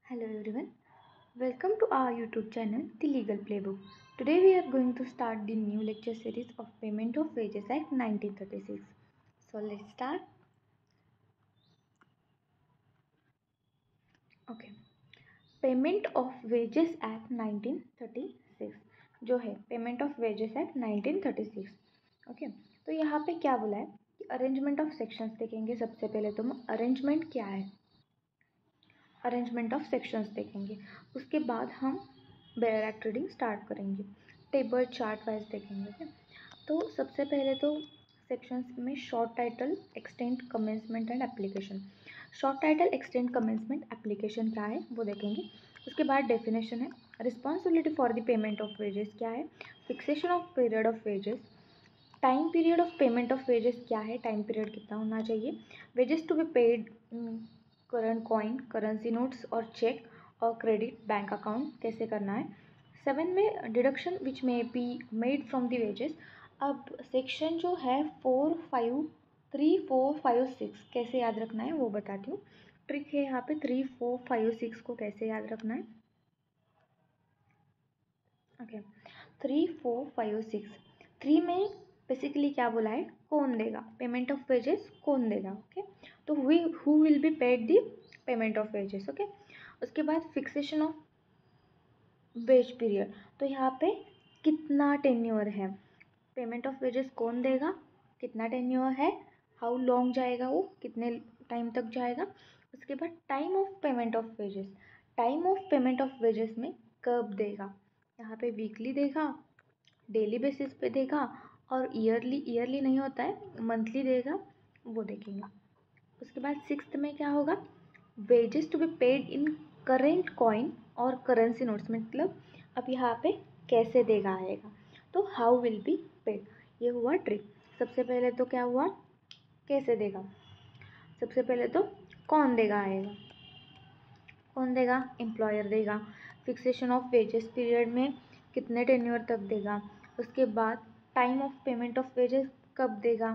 Hello everyone, welcome to our YouTube channel The Legal Playbook. Today we are going to start the new lecture series of Payment of Wages Act 1936. So let's start. Okay. Payment of wages act 1936 जो है payment of wages act 1936. Okay, तो यहाँ पे क्या बोला है कि arrangement of sections देखेंगे. सबसे पहले तो हम अरेंजमेंट क्या है, अरेंजमेंट ऑफ सेक्शंस देखेंगे. उसके बाद हम बेयर एक्ट रीडिंग स्टार्ट करेंगे. टेबल चार्ट वाइज देखेंगे. ओके, तो सबसे पहले तो सेक्शंस में short title, extent, commencement and application. Short title, extent, commencement, application क्या है वो देखेंगे. उसके बाद डेफिनेशन है. Responsibility for the payment of wages क्या है. Fixation of period of wages. Time period of payment of wages क्या है, टाइम पीरियड कितना होना चाहिए. Wages to be paid current coin, currency notes और चेक और क्रेडिट बैंक अकाउंट कैसे करना है. 7 में deduction which may be made from the wages. अब सेक्शन जो है 4, 5, 3, 4, 5, 6 कैसे याद रखना है वो बताती हूँ. ट्रिक है यहाँ पे. 3, 4, 5, 6 को कैसे याद रखना है. ओके, 3, 4, 5, 6. 3 में बेसिकली क्या बोला है, कौन देगा पेमेंट ऑफ वेजेस, कौन देगा. ओके, तो who will be paid the payment of wages. Okay, उसके बाद फिक्सेशन ऑफ वेज पीरियड. तो यहाँ पे कितना टेन्योर है, पेमेंट ऑफ वेजेस कौन देगा, कितना टेन्योर है, हाउ लॉन्ग जाएगा वो, कितने टाइम तक जाएगा. उसके बाद time of payment of wages. Time of payment of wages में कब देगा, यहाँ पे वीकली देगा, डेली बेसिस पे देगा और ईयरली नहीं होता है, मंथली देगा, वो देखेंगे. उसके बाद 6th में क्या होगा, wages to be paid in current coin और करेंसी नोट्स. मतलब अब यहाँ पे कैसे देगा आएगा, तो हाउ विल बी पेड. ये हुआ ट्रिक. सबसे पहले तो क्या हुआ, कैसे देगा. सबसे पहले तो कौन देगा आएगा. कौन देगा, एम्प्लॉयर देगा. फिक्सेशन ऑफ वेजेस पीरियड में कितने टेन्योर तक देगा. उसके बाद time of payment of wages कब देगा.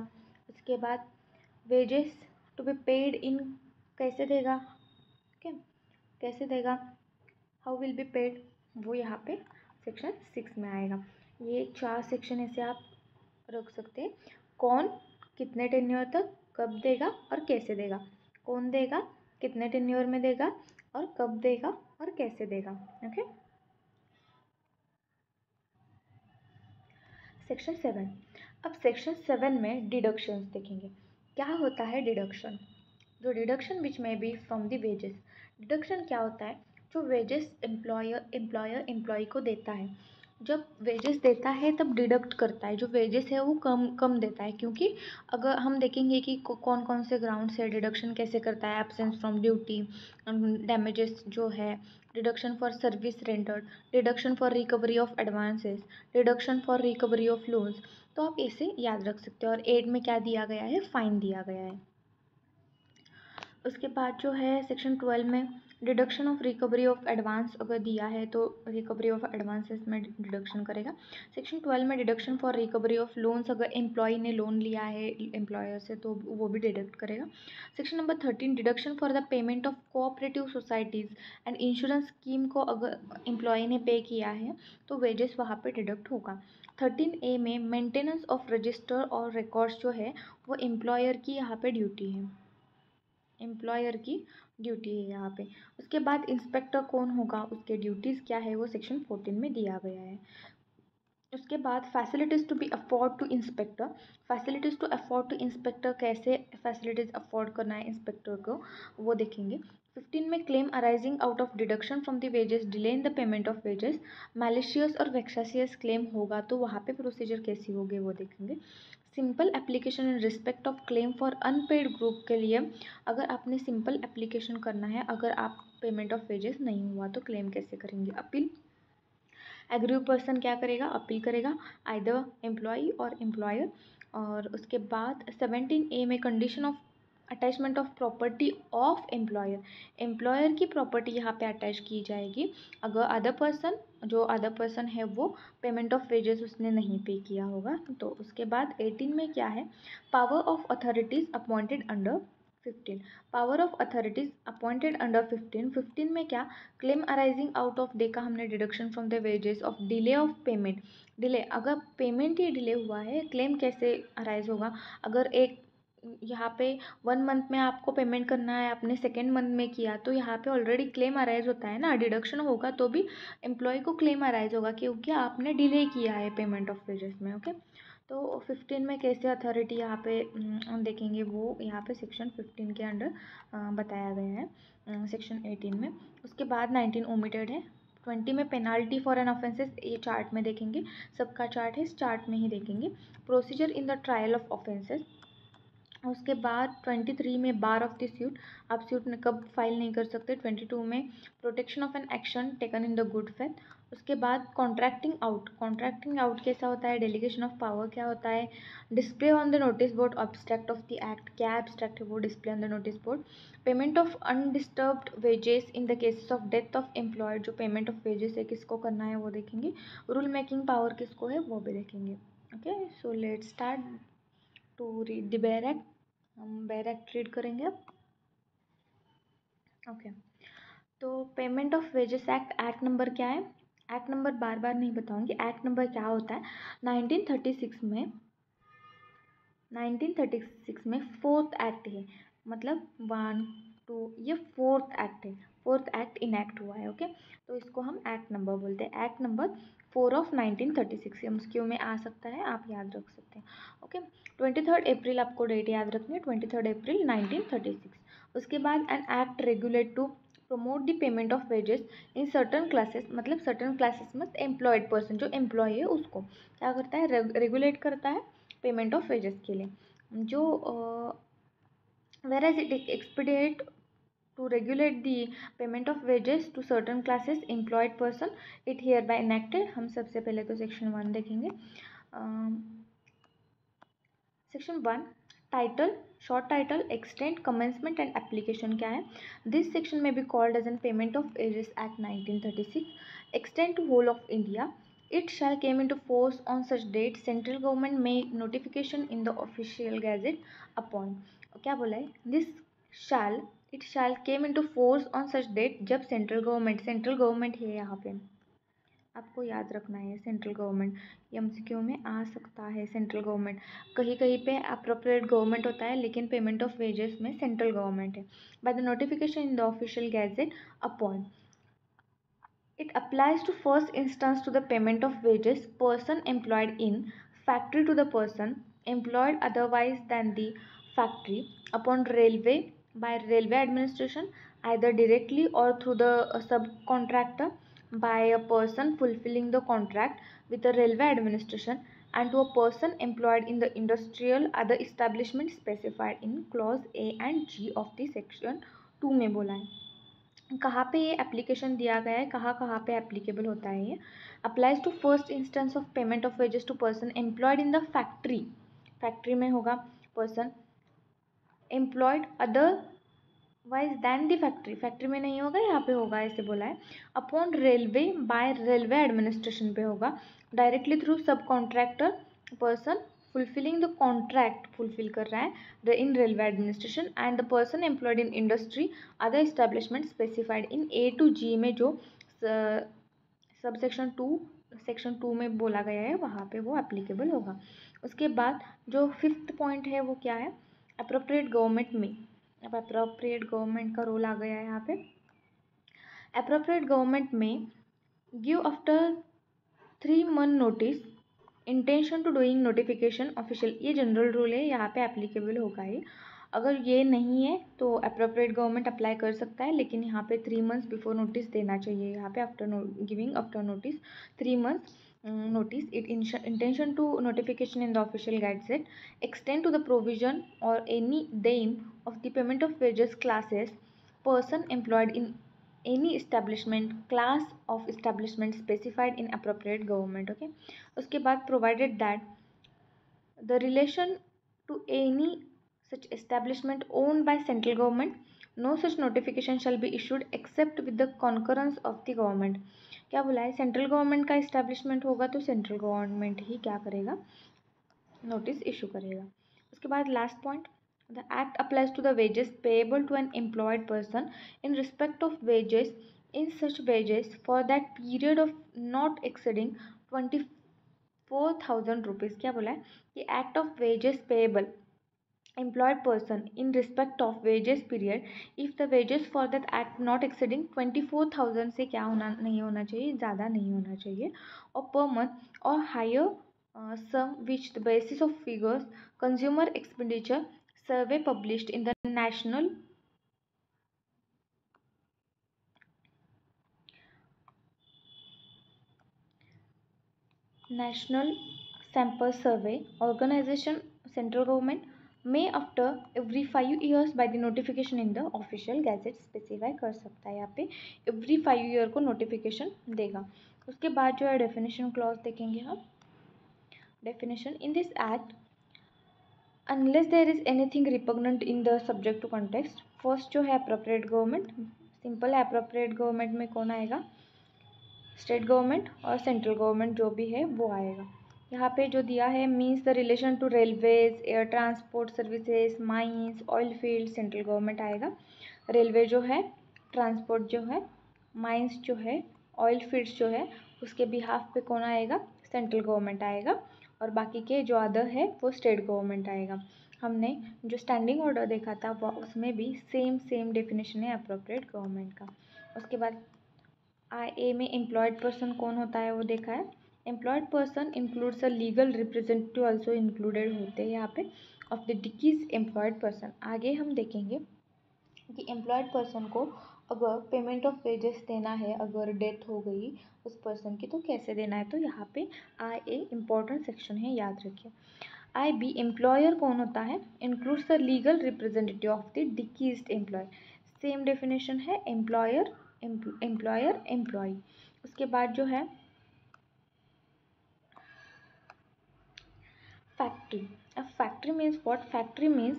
उसके बाद wages to be paid in कैसे देगा. ओके, कैसे देगा, हाउ विल बी पेड, वो यहाँ पे सेक्शन 6 में आएगा. ये 4 सेक्शन ऐसे आप रख सकते हैं. कौन कितने टेन्योर तक कब देगा और कैसे देगा. कौन देगा, कितने टेन्योर में देगा और कब देगा और कैसे देगा. Okay, section 7. अब सेक्शन 7 में डिडक्शंस देखेंगे. क्या होता है डिडक्शन, जो deduction which may be from the wages. Deduction क्या होता है, जो वेजेस एम्प्लॉयर एम्प्लॉय को देता है. जब वेजेस देता है तब डिडक्ट करता है. जो वेजेस है वो कम कम देता है, क्योंकि अगर हम देखेंगे कि कौन कौन से ग्राउंड से डिडक्शन कैसे करता है. एब्सेंस फ्रॉम ड्यूटी, डैमेजेस जो है, deduction for service rendered, deduction for recovery of advances, deduction for recovery of loans. तो आप इसे याद रख सकते हो. और 8 में क्या दिया गया है, फाइन दिया गया है. उसके बाद जो है सेक्शन 12 में deduction of recovery of advance अगर दिया है तो रिकवरी ऑफ एडवांसेस में डिडक्शन करेगा. सेक्शन 12 में deduction for recovery of loans, अगर एम्प्लॉय ने लोन लिया है एम्प्लॉयर से तो वो भी डिडक्ट करेगा. Section number 13 deduction for the payment of cooperative societies and insurance scheme को अगर एम्प्लॉय ने पे किया है तो वेजेस वहाँ पे डिडक्ट होगा. 13A में मेंटेनेंस ऑफ रजिस्टर और रिकॉर्ड्स जो है वो एम्प्लॉयर की यहाँ पे ड्यूटी है, एम्प्लॉयर की ड्यूटी है यहाँ पे. उसके बाद इंस्पेक्टर कौन होगा, उसके ड्यूटीज़ क्या है, वो सेक्शन 14 में दिया गया है. उसके बाद facilities to be afford to inspector. Facilities to afford to inspector, कैसे फैसिलिटीज़ अफोर्ड करना है इंस्पेक्टर को वो देखेंगे. 15 में claim arising out of deduction from the wages delay in the payment of wages. Malicious और वेक्सासियस क्लेम होगा तो वहाँ पे प्रोसीजर कैसी होगी वो देखेंगे. Simple application in respect of claim for unpaid group के लिए, अगर आपने सिंपल एप्लीकेशन करना है, अगर आप पेमेंट ऑफ वेजेस नहीं हुआ तो क्लेम कैसे करेंगे. अपील, एग्रीव पर्सन क्या करेगा, अपील करेगा, आइदर एम्प्लॉई और एम्प्लॉयर. और उसके बाद 17A में condition of attachment of property of employer. Employer की प्रॉपर्टी यहाँ पे अटैच की जाएगी अगर अदर पर्सन है वो पेमेंट ऑफ वेजेस उसने नहीं पे किया होगा तो. उसके बाद 18 में क्या है, power of authorities appointed under 15 power of authorities appointed under 15 में क्या, क्लेम अराइजिंग आउट ऑफ, देखा हमने deduction from the wages of delay of payment. Delay, अगर पेमेंट ही डिले हुआ है, क्लेम कैसे अराइज होगा? अगर एक यहाँ पे 1 मंथ में आपको पेमेंट करना है, आपने सेकेंड मंथ में किया, तो यहाँ पे ऑलरेडी क्लेम अराइज होता है ना, डिडक्शन होगा तो भी एम्प्लॉय को क्लेम अराइज होगा क्योंकि आपने डिले किया है पेमेंट ऑफ वेजेस में। ओके, तो 15 में कैसे अथॉरिटी यहाँ पे हम देखेंगे, वो यहाँ पे सेक्शन 15 के अंडर बताया गया है, सेक्शन 18 में। उसके बाद 19 ओमिटेड है। 20 में पेनाल्टी फॉर एन ऑफेंसेस, ये चार्ट में देखेंगे, सबका चार्ट है, इस चार्ट में ही देखेंगे। Procedure in the trial of offences. उसके बाद 23 में बार ऑफ द सूट, आप सूट में कब फाइल नहीं कर सकते। 22 में protection of an action taken in the good faith. उसके बाद कॉन्ट्रैक्टिंग आउट, कॉन्ट्रैक्टिंग आउट कैसा होता है, डेलीगेशन ऑफ पावर क्या होता है, display on the notice board abstract of the act, क्या एब्स्ट्रैक्ट है वो display on the notice board. Payment of undisturbed wages in the cases of death of employ, जो पेमेंट ऑफ वेजेस है किसको करना है वो देखेंगे। रूल मेकिंग पावर किसको है वो भी देखेंगे। Okay, so let's start to read the bare act. हम बेयर एक्ट रीड करेंगे अब। ओके, तो payment of wages act, act number क्या है, एक्ट नंबर बार बार नहीं बताऊंगी, एक्ट नंबर क्या होता है। 1936 में फोर्थ एक्ट है, मतलब 1 2, ये फोर्थ एक्ट है, फोर्थ एक्ट इनैक्ट हुआ है। ओके, तो इसको हम एक्ट नंबर बोलते हैं, एक्ट नंबर 4 ऑफ 1936। एमसीक्यू में आ सकता है, आप याद रख सकते हैं। ओके, 23 अप्रैल आपको डेट याद रखनी है, 23 अप्रैल 1936। उसके बाद an act regulate to promote the payment of wages in certain classes, मतलब सर्टन क्लासेस में एम्प्लॉयड पर्सन, जो एम्प्लॉय है उसको क्या करता है, रेगुलेट करता है पेमेंट ऑफ वेजेस के लिए। जो whereas it expedite to regulate the payment of wages to certain classes employed person, it hereby enacted। हम सबसे पहले तो सेक्शन 1 देखेंगे। Section 1 title, short title, extent, commencement and application क्या है। दिस सेक्शन में be called as an payment of wages act 1936, extent to whole of India. It shall came into force on such date, central government make notification in the official gazette upon, क्या बोला है, this shall, it shall came into force on such date, जब central government है यहाँ पे, आपको याद रखना है सेंट्रल गवर्नमेंट, एमसीक्यू में आ सकता है। सेंट्रल गवर्नमेंट कहीं कहीं पे अप्रोप्रिएट गवर्नमेंट होता है, लेकिन पेमेंट ऑफ वेजेस में सेंट्रल गवर्नमेंट है। By the notification in the official gazette upon, it applies to first instance to the payment of wages person employed in factory to the person employed otherwise than the factory upon railway by railway administration, either directly or through the subcontractor, by a person fulfilling the contract with the railway administration, and to a person employed in the industrial other establishment specified in clause A and G of the section 2 में बोला है। कहाँ पे ये application दिया गया है, कहाँ कहाँ पे एप्लीकेबल होता है ये। Applies to first instance of payment of wages to person employed in the factory, factory में होगा person employed otherwise than the factory, factory में नहीं होगा, यहाँ पे होगा, ऐसे बोला है। Upon railway by railway administration पे होगा, directly through subcontractor person fulfilling the contract, fulfill कर रहा है in railway administration, and the person employed in industry other establishment specified in A to G में, जो सब सेक्शन 2 में बोला गया है वहाँ पे वो एप्लीकेबल होगा। उसके बाद जो 5th पॉइंट है वो क्या है, अप्रोप्रिएट गवर्नमेंट में। अब अप्रोप्रिएट गवर्नमेंट का रोल आ गया है यहाँ पे। अप्रोप्रिएट गवर्नमेंट में give after 3 month notice intention to doing notification official, ये जनरल रूल है, यहाँ पे एप्लीकेबल होगा ये। अगर ये नहीं है तो अप्रोप्रिएट गवर्नमेंट अप्लाई कर सकता है, लेकिन यहाँ पे 3 months बिफोर नोटिस देना चाहिए। यहाँ पे after giving after notice 3 months notice, it intention to notification in the official gazette, extend to the provision or any deign of the payment of wages classes person employed in any establishment class of establishment specified in appropriate government। okay, उसके बाद provided that the relation to any such establishment owned by central government, no such notification shall be issued except with the concurrence of the government। क्या बोला है, central government का establishment होगा तो central government ही क्या करेगा, नोटिस इशू करेगा। उसके बाद last point, The act applies to the wages payable to an employed person in respect of wages in such wages for that period of not exceeding 24,000 rupees. क्या बोला है कि act of wages payable employed person in respect of wages period if the wages for that act not exceeding 24,000 से क्या होना नहीं होना चाहिए, ज़्यादा नहीं होना चाहिए, और per month or higher sum which the basis of figures consumer expenditure survey published in the national sample survey organization central government may after every 5 years by the notification in the official gazette specify कर सकता है. यहाँ पे every 5 year को notification देगा. उसके बाद जो है definition clause देखेंगे हम. Definition in this act unless there is anything repugnant in the subject to context. First जो है appropriate government. सिंपल है, appropriate government में कौन आएगा, स्टेट गवर्नमेंट और सेंट्रल गवर्नमेंट जो भी है वो आएगा. यहाँ पे जो दिया है means the relation to railways, air transport services, mines, oil field, central government आएगा. रेलवे जो है, ट्रांसपोर्ट जो है, माइंस जो है, ऑयल फील्ड्स जो है, उसके बिहाफ पे कौन आएगा, सेंट्रल गवर्नमेंट आएगा. और बाकी के जो अदर है वो स्टेट गवर्नमेंट आएगा. हमने जो स्टैंडिंग ऑर्डर देखा था वो उसमें भी सेम डेफिनेशन है अप्रोप्रिएट गवर्नमेंट का. उसके बाद ए में एम्प्लॉयड पर्सन कौन होता है वो देखा है. Employed person includes a legal representative also included होते हैं यहाँ पे ऑफ द डिकीज एम्प्लॉयड पर्सन. आगे हम देखेंगे कि एम्प्लॉयड पर्सन को अगर पेमेंट ऑफ वेजेस देना है, अगर डेथ हो गई उस पर्सन की, तो कैसे देना है. तो यहाँ पे आई ए इम्पॉर्टेंट सेक्शन है, याद रखिए. आई बी एम्प्लॉयर कौन होता है, includes the legal representative of the deceased employee. Same definition है, एम्प्लॉयर एम्प्लॉय. उसके बाद जो है फैक्ट्री. अब factory means what, factory means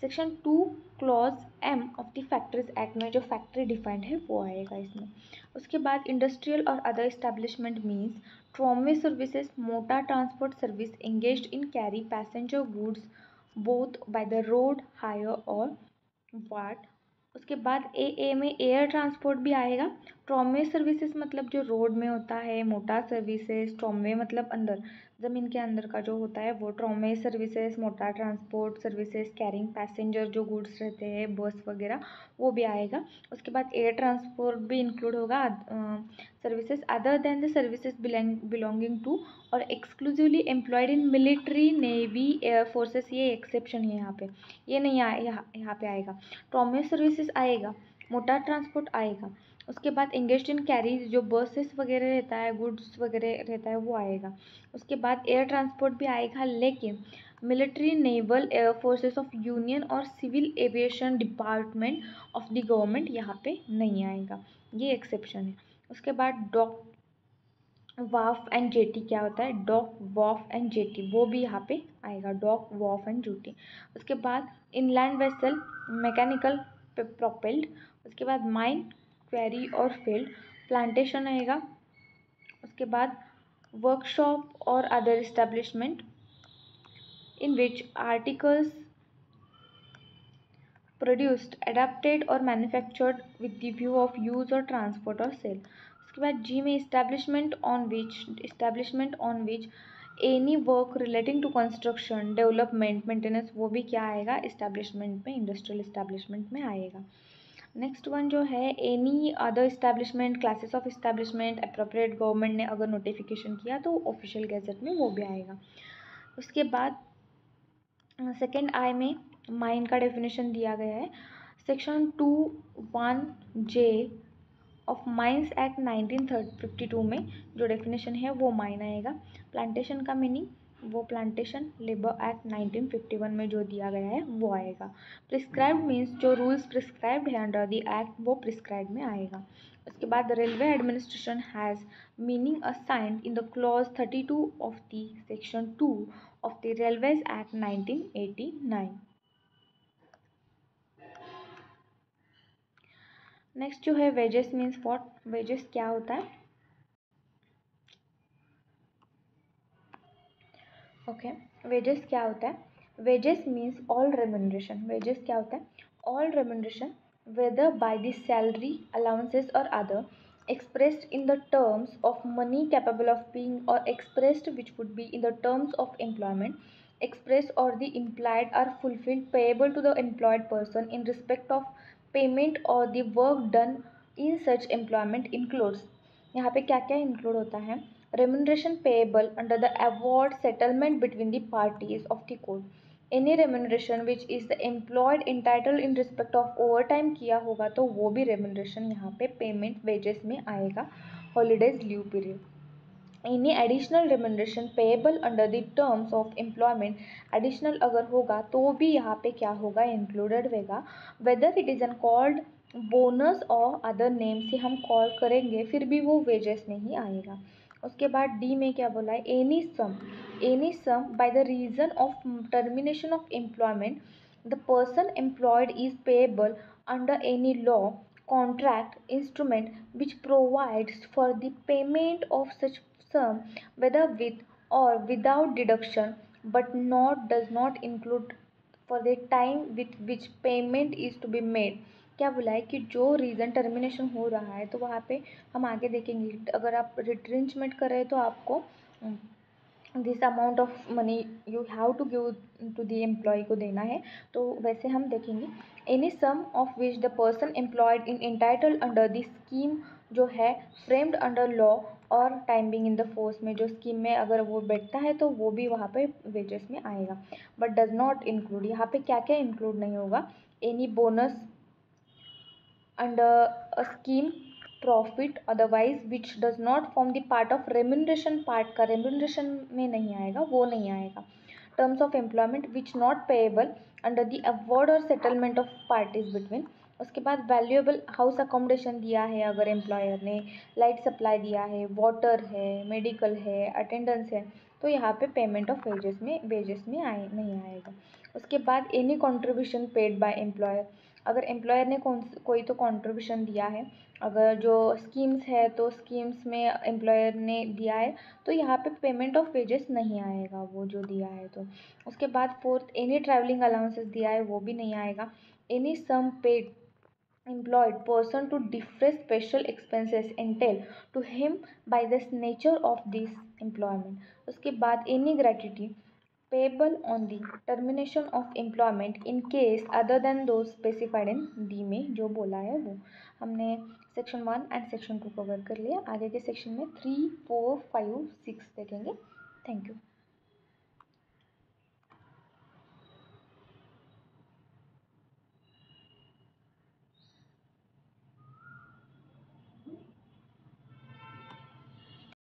section 2 clause m of the factories act में जो फैक्ट्री डिफाइंड है वो आएगा इसमें. उसके बाद इंडस्ट्रियल और other establishment means tramway services, motor transport service engaged in carry passenger goods both by the road, hire और वाट. उसके बाद ए में एयर ट्रांसपोर्ट भी आएगा. ट्रॉमवे सर्विसेज मतलब जो रोड में होता है, मोटार सर्विसेज, ट्रॉमवे मतलब अंदर ज़मीन के अंदर का जो होता है वो tramway services, motor transport services, carrying passenger जो गुड्स रहते हैं, बस वगैरह, वो भी आएगा. उसके बाद एयर ट्रांसपोर्ट भी इंक्लूड होगा. Services other than the services belonging to और exclusively employed in military, navy, air forces, ये एक्सेप्शन है यहाँ पे, ये नहीं यहाँ पे आएगा. ट्रॉमवे सर्विसेज आएगा, मोटार ट्रांसपोर्ट आएगा. उसके बाद एंगेज्ड इन कैरी जो बसेस वगैरह रहता है, गुड्स वगैरह रहता है वो आएगा. उसके बाद एयर ट्रांसपोर्ट भी आएगा, लेकिन military, naval, air forces of union और civil aviation department of the government यहाँ पे नहीं आएगा, ये एक्सेप्शन है. उसके बाद डॉक, वाफ एंड जेटी क्या होता है, डॉक, वॉफ एंड जेटी, वो भी यहाँ पे आएगा, डॉक, वॉफ एंड जेटी. उसके बाद इनलैंड वेसल, मैकेनिकल प्रोपेल्ड. उसके बाद माइन, क्वेरी और फील्ड, प्लांटेशन आएगा. उसके बाद वर्कशॉप और other establishment in which articles produced, adapted और manufactured with the view of use और ट्रांसपोर्ट और सेल. उसके बाद जी में establishment on which any work relating to construction, development, maintenance, वो भी क्या आएगा, इस्टेब्लिशमेंट में, इंडस्ट्रियल इस्टेब्लिशमेंट में आएगा. नेक्स्ट वन जो है any other establishment, classes of establishment appropriate government ने अगर नोटिफिकेशन किया तो ऑफिशियल गैजेट में वो भी आएगा. उसके बाद सेकेंड आई में माइन का डेफिनेशन दिया गया है. Section 2(1)J of mines act 1952 में जो डेफिनेशन है वो माइन आएगा. प्लांटेशन का मीनिंग वो प्लांटेशन लेबर एक्ट 1951 में जो दिया गया है वो आएगा. प्रिस्क्राइब्ड मीन्स जो रूल्स प्रिस्क्राइब्ड है अंडर द एक्ट वो प्रिस्क्राइब में आएगा. उसके बाद railway administration has meaning assigned in the clause 32 of the section 2 of the railways act 1989. Next जो है वेजेस मीन्स व्हाट, वेजेस क्या होता है. ओके, वेजेस क्या होता है. Wages means all remuneration. Wages क्या होता है? All remuneration whether by the salary, allowances or other expressed in the terms of money capable of being or expressed which would be in the terms of employment expressed or the implied are fulfilled payable to the employed person in respect of payment or the work done in such employment includes। यहाँ पे क्या क्या include होता है? Remuneration payable under the award settlement between the parties of the code, any remuneration which is the employed entitle in respect of overtime किया होगा तो वो भी रेम्यूनरेशन यहाँ पे पेमेंट वेजेस में आएगा। Holidays, leave period, any additional remuneration payable under the terms of employment, additional अगर होगा तो भी यहाँ पे क्या होगा? इंक्लूडेड होगा। Whether it is an called bonus और अदर नेम से हम कॉल करेंगे फिर भी वो वेजेस में ही आएगा। उसके बाद डी में क्या बोला है? Any sum by the reason of termination of employment the person employed is payable under any law, contract, instrument which provides for the payment of such sum whether with or without deduction but does not include for the time with which payment is to be made। क्या बोला है कि जो reason termination हो रहा है तो वहाँ पे हम आगे देखेंगे, अगर आप रिट्रेंचमेंट कर रहे हैं तो आपको this amount of money you have to give to the employ को देना है, तो वैसे हम देखेंगे। Any sum of which the person employed in entitle under the scheme जो है फ्रेम्ड अंडर लॉ और time being in the force में जो स्कीम में अगर वो बैठता है तो वो भी वहाँ पे वेजेस में आएगा। बट डज नॉट इंक्लूड, यहाँ पे क्या क्या इंक्लूड नहीं होगा? Any bonus under a scheme, profit otherwise which does not form the part of remuneration, part का रेम्यूनरेशन में नहीं आएगा, वो नहीं आएगा। Terms of employment which not payable under the award और सेटलमेंट ऑफ पार्टीज बिटवीन। उसके बाद वैल्यूएबल हाउस अकोमोडेशन दिया है अगर एम्प्लॉयर ने, लाइट सप्लाई दिया है, वाटर है, मेडिकल है, अटेंडेंस है, तो यहाँ पे पेमेंट ऑफ वेजेस में नहीं आएगा। उसके बाद any contribution paid by employer, अगर एम्प्लॉयर ने कोई तो कॉन्ट्रीब्यूशन दिया है, अगर जो स्कीम्स है तो स्कीम्स में एम्प्लॉयर ने दिया है तो यहाँ पे पेमेंट ऑफ वेजेस नहीं आएगा वो जो दिया है तो। उसके बाद फोर्थ, एनी ट्रैवलिंग अलाउंसेस दिया है वो भी नहीं आएगा। Any sum paid employed person to defray special expenses entailed to him by the nature of this employment। उसके बाद any gratuity payable on the termination of employment in case other than those specified in D में जो बोला है वो। हमने section 1 and section 2 cover कर लिया, आगे के सेक्शन में 3, 4, 5, 6 देखेंगे। Thank you.